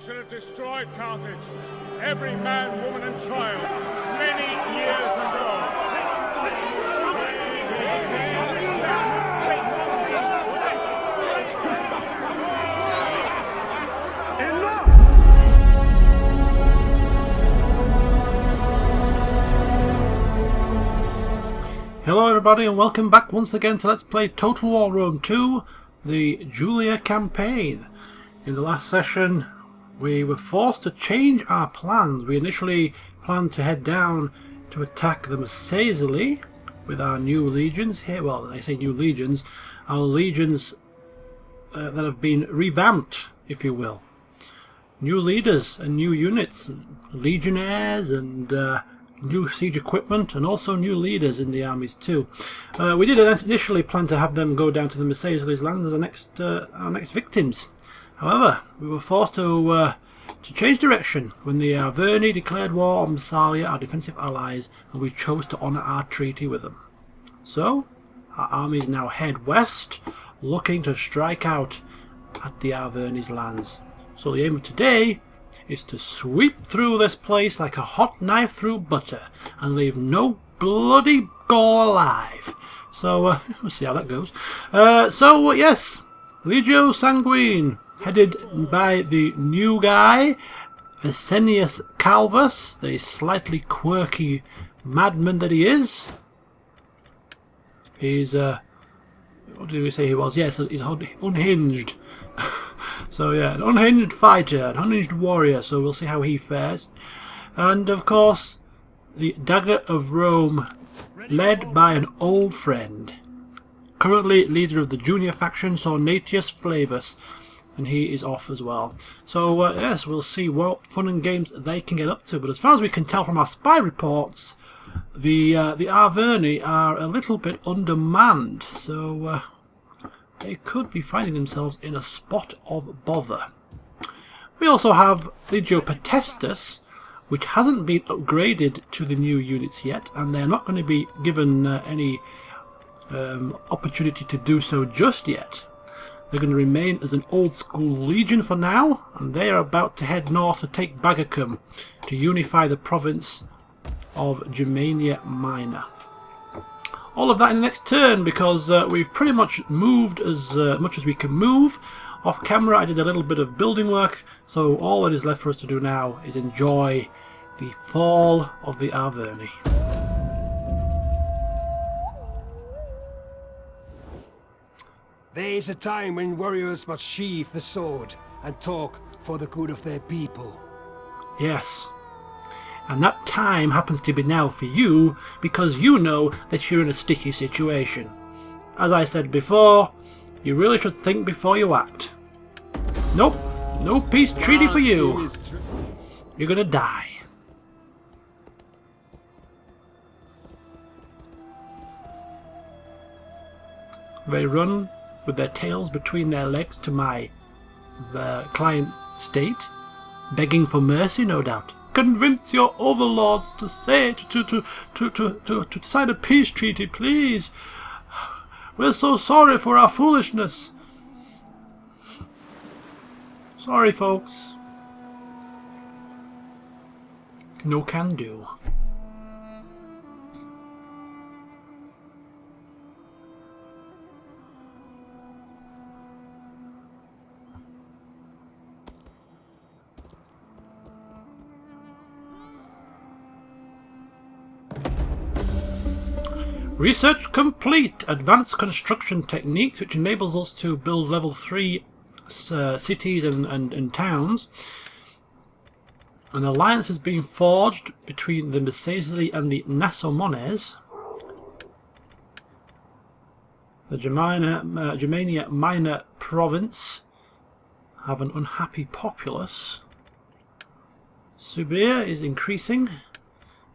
should have destroyed Carthage, every man, woman, and child, many years ago. Hello everybody and welcome back once again to Let's Play Total War Rome 2, the Julia campaign. In the last session we were forced to change our plans. We initially planned to head down to attack the Massazeli with our new legions here. Well, I say new legions, our legions that have been revamped, if you will. New leaders and new units, legionnaires and new siege equipment, and also new leaders in the armies too. We did initially plan to have them go down to the Massazeli's lands as our next victims. However, we were forced to change direction when the Arverni declared war on Massalia, our defensive allies, and we chose to honour our treaty with them. So, our armies now head west, looking to strike out at the Arverni's lands. So the aim of today is to sweep through this place like a hot knife through butter and leave no bloody Gaul alive. So we'll see how that goes. Yes, Legio Sanguine, headed by the new guy Vicenius Calvus, the slightly quirky madman that he is. He's what did we say he was? Yes, he's unhinged. So yeah, an unhinged fighter, an unhinged warrior, so we'll see how he fares. And of course, the Dagger of Rome, led by an old friend. Currently leader of the junior faction, Sornatius Flavus, and he is off as well. So yes, we'll see what fun and games they can get up to. But as far as we can tell from our spy reports, the Arverni are a little bit undermanned, so they could be finding themselves in a spot of bother. We also have Legio Potestas, which hasn't been upgraded to the new units yet, and they're not going to be given any opportunity to do so just yet. They're going to remain as an old school legion for now, and they are about to head north to take Bagacum to unify the province of Germania Minor. All of that in the next turn, because we've pretty much moved as much as we can move. Off camera I did a little bit of building work, so all that is left for us to do now is enjoy the fall of the Arverni. There is a time when warriors must sheathe the sword and talk for the good of their people. Yes. And that time happens to be now for you, because you know that you're in a sticky situation. As I said before, you really should think before you act. Nope, no peace treaty for you. You're gonna die. They run with their tails between their legs to my client state, begging for mercy, no doubt. Convince your overlords to to sign a peace treaty, please. We're so sorry for our foolishness. Sorry, folks. No can do. Research complete! Advanced construction techniques, which enables us to build level 3 cities and towns. An alliance has been forged between the Massazeli and the Nasomones. The Germania Minor province have an unhappy populace. Subir is increasing.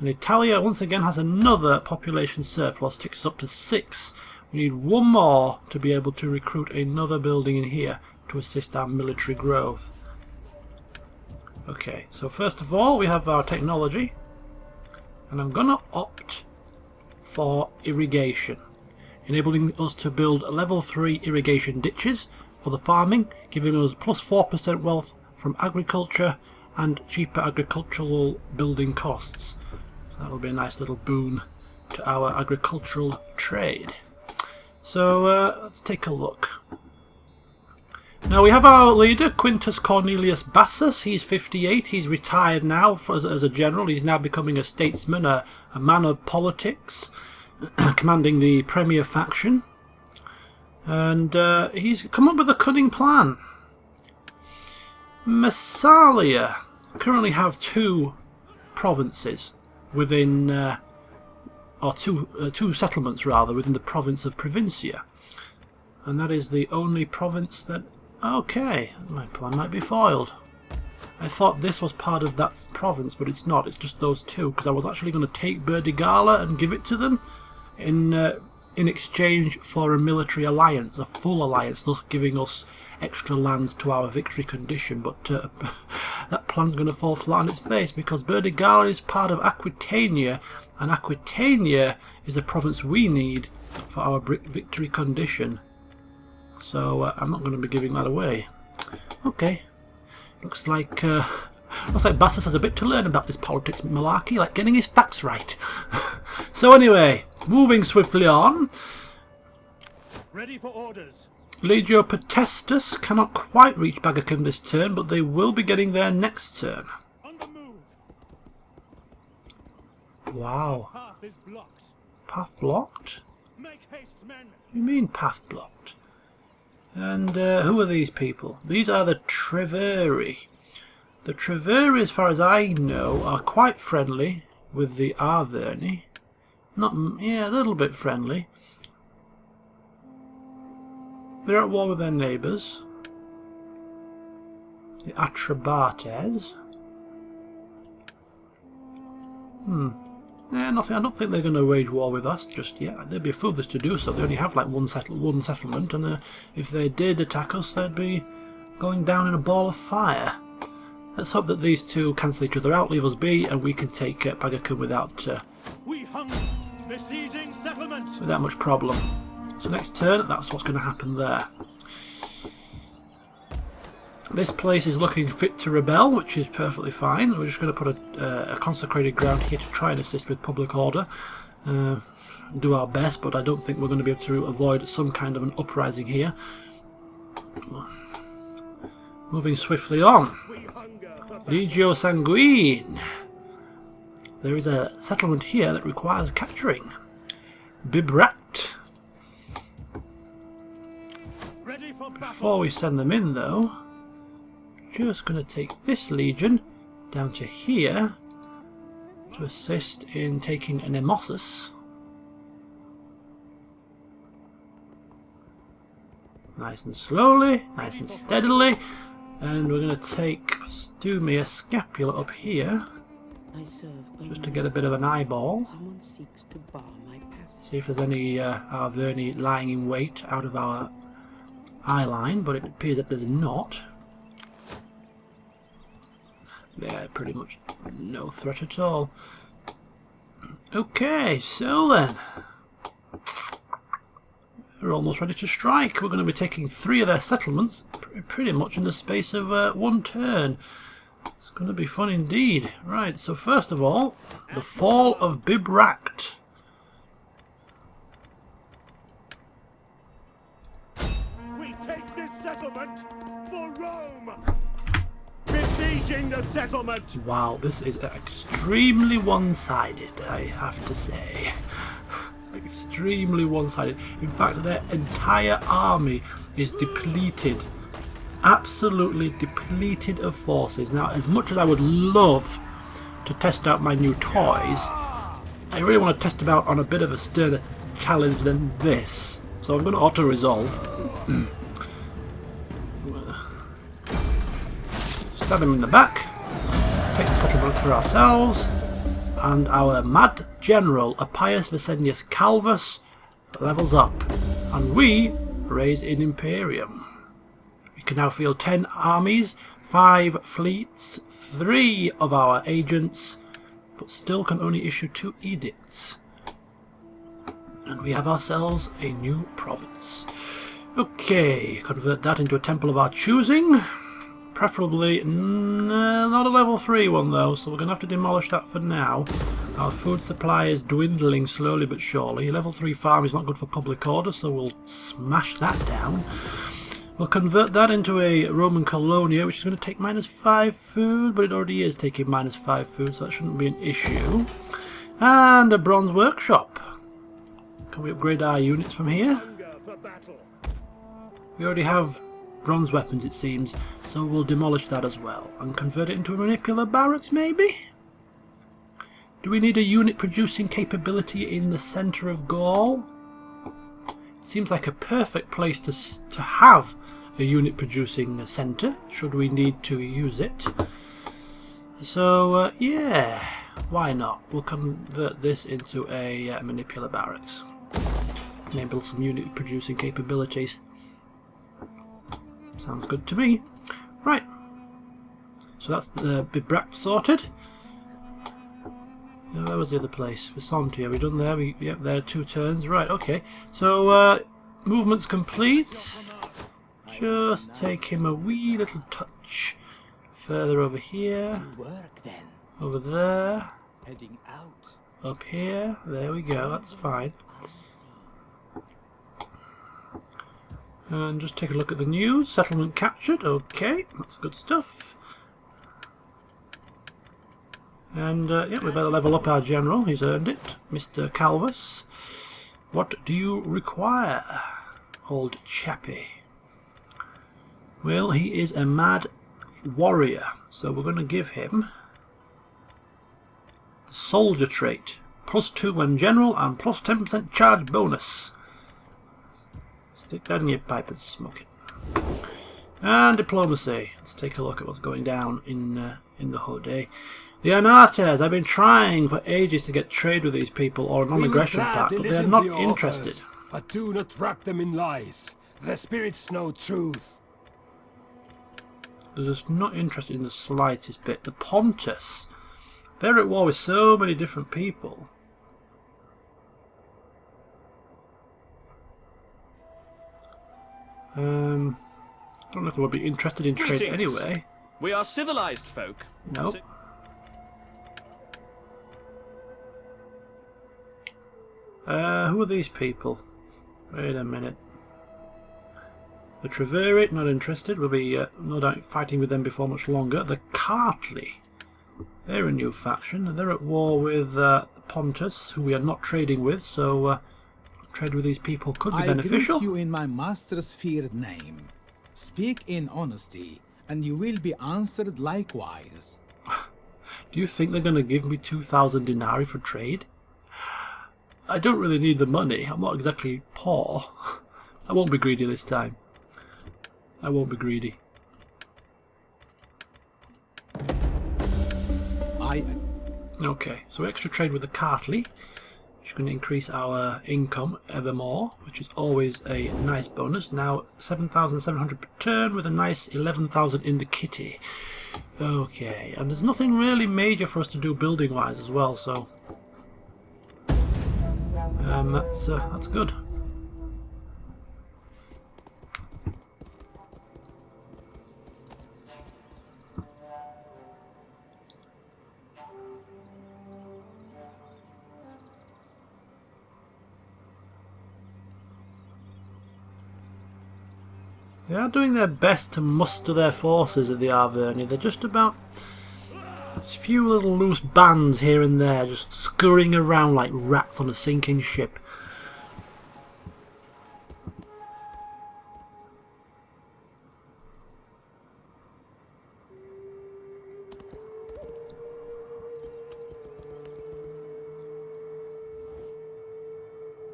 And Italia once again has another population surplus, takes us up to 6. We need one more to be able to recruit another building in here to assist our military growth. Okay, so first of all we have our technology, and I'm gonna opt for irrigation, enabling us to build level 3 irrigation ditches for the farming, giving us plus 4% wealth from agriculture and cheaper agricultural building costs. So that'll be a nice little boon to our agricultural trade. So let's take a look. Now we have our leader, Quintus Cornelius Bassus. He's 58. He's retired now as a general. He's now becoming a statesman, a man of politics, commanding the premier faction. And he's come up with a cunning plan. Massalia currently have 2 provinces within, or two settlements rather, within the province of Provincia. And that is the only province that... Okay, my plan might be foiled. I thought this was part of that province, but it's not. It's just those 2, because I was actually going to take Burdigala and give it to them in exchange for a military alliance, a full alliance, thus giving us extra land to our victory condition. But that plan's going to fall flat on its face, because Burdigala is part of Aquitania, and Aquitania is a province we need for our victory condition. So I'm not going to be giving that away. Okay, looks like Bassus has a bit to learn about this politics malarkey, like getting his facts right. So anyway, moving swiftly on. Ready for orders. Legio Potestas cannot quite reach Bagacum this turn, but they will be getting there next turn. On the move. Wow. Path is blocked. Path blocked? Make haste, men. What do you mean path blocked? And who are these people? These are the Treveri. The Treveri, as far as I know, are quite friendly with the Arverni. Not, yeah, a little bit friendly. They're at war with their neighbours, the Atrabates. Yeah, nothing. I don't think they're going to wage war with us just yet. They'd be foolish to do so. They only have like one settlement, and if they did attack us, they'd be going down in a ball of fire. Let's hope that these 2 cancel each other out, leave us be, and we can take Bagacum without besieging settlement. without much problem. So next turn, that's what's going to happen there. This place is looking fit to rebel, which is perfectly fine. We're just going to put a consecrated ground here to try and assist with public order. Do our best, but I don't think we're going to be able to avoid some kind of an uprising here. Moving swiftly on. Legio Sanguine. There is a settlement here that requires capturing. Bibrat. Before we send them in, though, just going to take this legion down to here to assist in taking Nemesis. Nice and slowly, nice and steadily, and we're going to take Stumia Scapula up here just to get a bit of an eyeball. See if there's any Arverni lying in wait out of our eye line, but it appears that there's not. Yeah, pretty much no threat at all. Okay, so then we're almost ready to strike. We're going to be taking 3 of their settlements pretty much in the space of 1 turn. It's going to be fun indeed. Right, so first of all, the fall of Bibracte. We take this settlement for Rome. Besieging the settlement. Wow, this is extremely one-sided, I have to say. Extremely one-sided. In fact, their entire army is depleted. Absolutely depleted of forces. Now, as much as I would love to test out my new toys, I really want to test them out on a bit of a sterner challenge than this. So I'm going to auto-resolve. Stab him in the back. Take the settlement for ourselves. And our mad general, Appius Vicenius Calvus, levels up. And we raise in Imperium. We can now field 10 armies, 5 fleets, 3 of our agents, but still can only issue 2 edicts. And we have ourselves a new province. Okay, convert that into a temple of our choosing. Preferably not a level 3 one though, so we're going to have to demolish that for now. Our food supply is dwindling slowly but surely. Level 3 farm is not good for public order, so we'll smash that down. We'll convert that into a Roman colonia, which is going to take -5 food, but it already is taking -5 food, so that shouldn't be an issue. And a bronze workshop. Can we upgrade our units from here? We already have bronze weapons, it seems, so we'll demolish that as well and convert it into a manipular barracks, maybe? Do we need a unit producing capability in the centre of Gaul? Seems like a perfect place to have a unit producing centre, should we need to use it. So, yeah, why not? We'll convert this into a manipular barracks. Maybe build some unit producing capabilities. Sounds good to me. Right. So that's the Bibract sorted. Where was the other place? Visantia, we done there? Yep, there, 2 turns. Right, okay. So, movement's complete. Just take him a wee little touch further over here. Over there. Up here. There we go, that's fine. And just take a look at the news. Settlement captured. Okay, that's good stuff. And yeah, we better level up our general. He's earned it, Mr. Calvus. What do you require, old chappie? Well, he is a mad warrior, so we're going to give him the soldier trait. +2 when general and plus 10% charge bonus. Stick that in your pipe and smoke it. And diplomacy. Let's take a look at what's going down in the Hode. The Anates. I've been trying for ages to get trade with these people or a non-aggression pact, but they're not interested. But do not wrap them in lies. The spirits know truth. They're just not interested in the slightest bit. The Pontus. They're at war with so many different people. I don't know if they would be interested in trade anyway. We are civilized folk. Nope. Who are these people? Wait a minute. The Treveri, not interested. We'll be no doubt fighting with them before much longer. The Cartley. They're a new faction. They're at war with Pontus, who we are not trading with, so trade with these people could be beneficial. I greet you in my master's feared name. Speak in honesty, and you will be answered likewise. Do you think they're going to give me 2,000 denarii for trade? I don't really need the money. I'm not exactly poor. I won't be greedy this time. I won't be greedy. Okay, so extra trade with the Cartley, which is going to increase our income ever more, which is always a nice bonus. Now 7,700 per turn with a nice 11,000 in the kitty. Okay, and there's nothing really major for us to do building wise as well, so that's good. They are doing their best to muster their forces at the Arverni. They're just about a few little loose bands here and there, just scurrying around like rats on a sinking ship.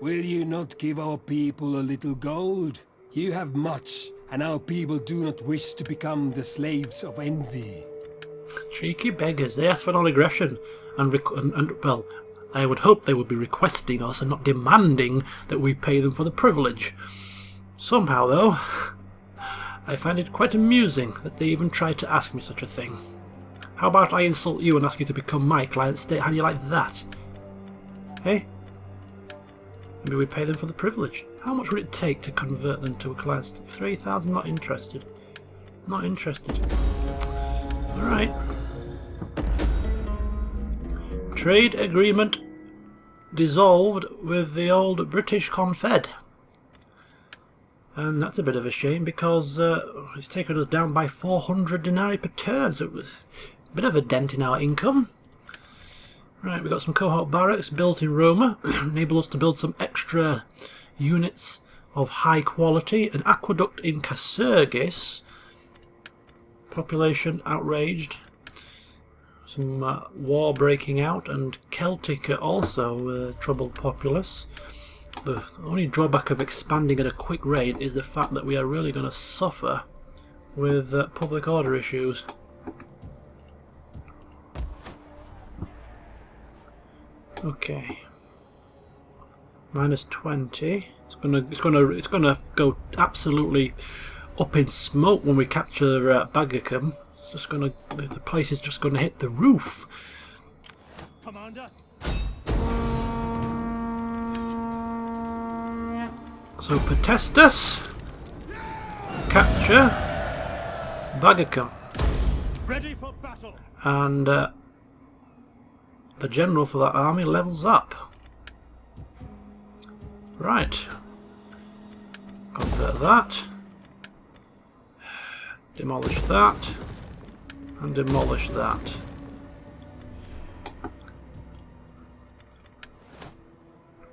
Will you not give our people a little gold? You have much, and our people do not wish to become the slaves of envy. Cheeky beggars, they ask for non-aggression, and well, I would hope they would be requesting us and not demanding that we pay them for the privilege. Somehow, though, I find it quite amusing that they even try to ask me such a thing. How about I insult you and ask you to become my client state? How do you like that? Hey? Maybe we pay them for the privilege. How much would it take to convert them to a client state? 3,000, not interested. Not interested. Alright. Trade agreement dissolved with the old British Confed. And that's a bit of a shame because it's taken us down by 400 denarii per turn, so it was a bit of a dent in our income. Right, we've got some cohort barracks built in Roma, enable us to build some extra units of high quality. An aqueduct in Casurgis, population outraged. Some war breaking out, and Celtic also troubled populace. The only drawback of expanding at a quick rate is the fact that we are really going to suffer with public order issues. Okay. Minus 20. It's gonna go absolutely up in smoke when we capture Bagacum. It's just gonna, the place is just gonna hit the roof. Commander. So Potestas, capture Bagacum, Ready for battle. and the general for that army levels up. Right. Convert that. Demolish that. And demolish that.